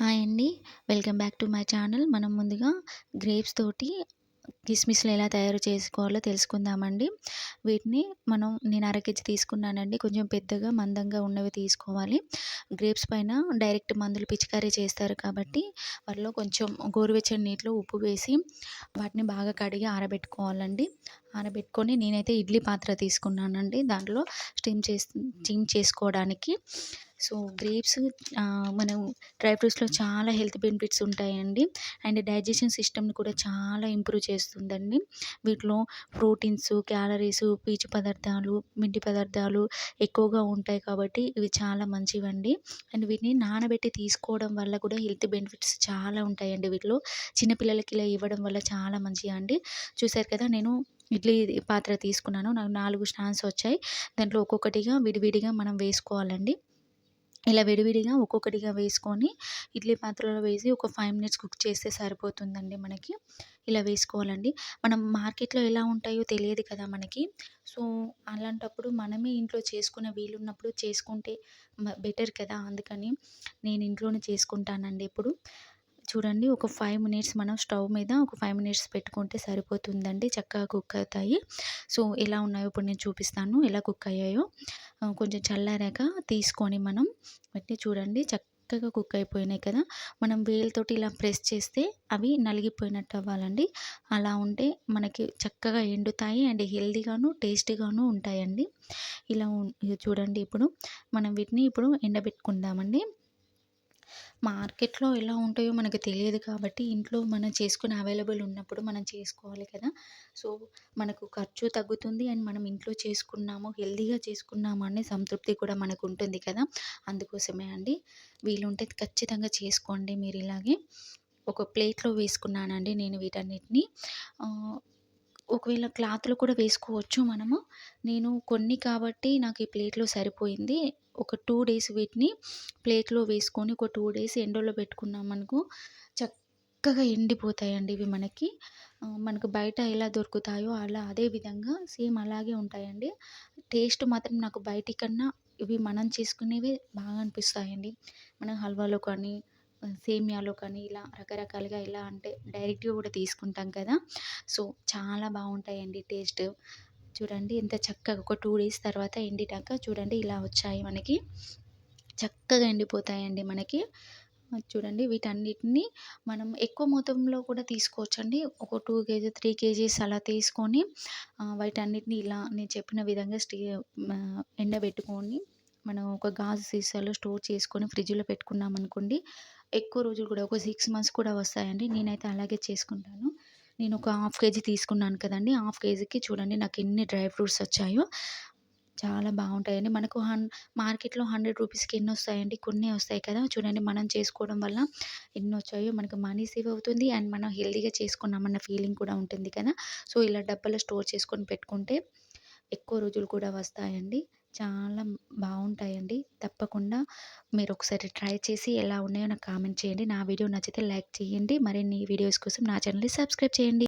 Hi అండి. Welcome back to my channel. మనం ముందుగా గ్రేప్స్ తోటి కిస్మిస్‌లు ఎలా తయారు చేసుకోవాలో తెలుసుకుందామండి. వీటిని నేను అర కేజీ తీసుకున్నానండి. కొంచెం పెద్దగా, మందంగా ఉన్నవి తీసుకోవాలి. గ్రేప్స్ పైన డైరెక్ట్ మందులు పిచికారీ చేస్తారు కాబట్టి, వాటిలో కొంచెం గోరువెచ్చని నీటిలో ఉప్పు వేసి, వాటిని బాగా కడిగి ఆరబెట్టుకోవాలండి. ఆరబెట్టుకొని నేనైతే ఇడ్లీ పాత్ర తీసుకున్నానండి. దాంట్లో స్టీమ్ చేసుకోవడానికి. సో, గ్రేప్స్ మనం డ్రై ఫ్రూట్స్‌లో చాలా హెల్త్ బెనిఫిట్స్ ఉంటాయండి. అండ్ డైజెషన్ సిస్టమ్‌ని కూడా చాలా ఇంప్రూవ్ చేస్తుందండి. వీటిలో ప్రోటీన్స్, క్యాలరీస్, పీచు పదార్థాలు, పిండి పదార్థాలు ఎక్కువగా ఉంటాయి కాబట్టి ఇవి చాలా మంచివండి. అండ్ వీటిని నానబెట్టి తీసుకోవడం వల్ల కూడా హెల్త్ బెనిఫిట్స్ చాలా ఉంటాయండి వీటిలో. చిన్న పిల్లలకి ఇలా ఇవ్వడం వల్ల చాలా మంచిదండి. చూసారు కదా, నేను ఇడ్లీ పాత్ర తీసుకున్నాను. నాకు 4 స్టాండ్స్ వచ్చాయి. దాంట్లో ఒక్కొక్కటిగా విడివిడిగా మనం వేసుకోవాలండి. ఇలా విడివిడిగా ఒక్కొక్కటిగా వేసుకొని ఇడ్లీ పాత్రలో వేసి ఒక 5 మినిట్స్ కుక్ చేస్తే సరిపోతుందండి మనకి. ఇలా వేసుకోవాలండి. మనం మార్కెట్‌లో ఎలా ఉంటాయో తెలియదు కదా మనకి. సో, అలాంటప్పుడు మనమే ఇంట్లో చేసుకునే వీలున్నప్పుడు చేసుకుంటే బెటర్ కదా! అందుకని నేను ఇంట్లోనే చేసుకుంటానండి ఎప్పుడు. చూడండి, ఒక 5 మినిట్స్ మనం స్టవ్ మీద ఒక 5 మినిట్స్ పెట్టుకుంటే సరిపోతుందండి. చక్కగా కుక్ అవుతాయి. సో, ఎలా ఉన్నాయో ఇప్పుడు నేను చూపిస్తాను ఎలా కుక్ అయ్యాయో. కొంచెం చల్లారాక తీసుకొని మనం వాటిని చూడండి చక్కగా కుక్ అయిపోయినాయి కదా! మనం వేలుతోటి ఇలా ప్రెస్ చేస్తే అవి నలిగిపోయినట్టు అవ్వాలండి. అలా ఉంటే మనకి చక్కగా ఎండుతాయి అండ్ హెల్తీగాను, టేస్టీగాను ఉంటాయండి. ఇగ చూడండి, ఇప్పుడు మనం వీటిని ఇప్పుడు ఎండబెట్టుకుందామండి. మార్కెట్‌లో ఎలా ఉంటాయో మనకు తెలియదు కాబట్టి, ఇంట్లో మనం చేసుకొని అవైలబుల్ ఉన్నప్పుడు మనం చేసుకోవాలి కదా! సో, మనకు ఖర్చు తగ్గుతుంది అండ్ మనం ఇంట్లో చేసుకున్నాము, హెల్తీగా చేసుకున్నాము అనే సంతృప్తి కూడా మనకుంటుంది కదా! అందుకోసమే అండి. వీలుంటే ఖచ్చితంగా చేసుకోండి మీరిలాగే. ఒక ప్లేట్‌లో వేసుకున్నానండి నేను వీటన్నిటిని. ఆహ్, ఒకవేళ క్లాత్‌లో కూడా వేసుకోవచ్చు మనము. నేను కొన్ని కాబట్టి నాకు ఈ ప్లేట్‌లో సరిపోయింది. ఒక 2 డేస్ వీటిని ప్లేట్‌లో వేసుకొని ఒక 2 డేస్ ఎండలో పెట్టుకున్నామనుకో చక్కగా ఎండిపోతాయండి ఇవి మనకి. మనకు బయట ఎలా దొరుకుతాయో అదే విధంగా సేమ్ అలాగే ఉంటాయండి. టేస్ట్ మాత్రం నాకు బయటి కన్నా ఇవి మనం చేసుకునేవే బాగా అనిపిస్తాయండి. మనం హల్వాలో కానీ, సేమియాలో కానీ ఇలా రకరకాలుగా ఎలా అంటే డైరెక్ట్‌గా కూడా తీసుకుంటాం కదా! సో, చాలా బావుంటాయండి టేస్ట్. చూడండి ఎంత చక్కగా ఒక 2 డేస్ తర్వాత ఎండినాక చూడండి ఇలా వచ్చాయి మనకి. చక్కగా ఎండిపోతాయండి మనకి. చూడండి, వీటన్నిటిని మనం ఎక్కువ మొత్తంలో కూడా తీసుకోవచ్చండి. ఒక 2 కేజీ, 3 కేజీస్ అలా తీసుకొని వీటన్నిటిని ఇలా నేను చెప్పిన విధంగా ఎండబెట్టుకొని మనం ఒక గాజు సీసాలో స్టోర్ చేసుకొని ఫ్రిడ్జ్‌లో పెట్టుకున్నామనుకోండి, ఎక్కువ రోజులు కూడా ఒక 6 మంత్స్ కూడా వస్తాయండి. నేనైతే అలాగే చేసుకుంటాను. నేను ఒక హాఫ్ కేజీ తీసుకున్నాను కదండీ! హాఫ్ కేజీకి చూడండి నాకెన్ని డ్రై ఫ్రూట్స్ వచ్చాయో. చాలా బావుంటాయండి. మనకు మార్కెట్‌లో 100 రూపీస్‌కి ఎన్నొస్తాయండి? కొన్నే వస్తాయి కదా! చూడండి, మనం చేసుకోవడం వల్ల ఎన్నొచ్చాయో మనకు మనీ సేవ్ అవుతుంది అండ్ మనం హెల్తీగా చేసుకున్నామన్న ఫీలింగ్ కూడా ఉంటుంది కదా! సో, ఇలా డబ్బాలో స్టోర్ చేసుకొని పెట్టుకుంటే ఎక్కువ రోజులు కూడా వస్తాయండి. చాలా బావుంటాయండి. తప్పకుండా మీరొకసారి ట్రై చేసి ఎలా ఉన్నాయో నాకు కామెంట్ చేయండి. నా వీడియో నచ్చితే లైక్ చేయండి. మరిన్ని వీడియోస్ కోసం నా ఛానెల్‌ని సబ్స్క్రైబ్ చేయండి.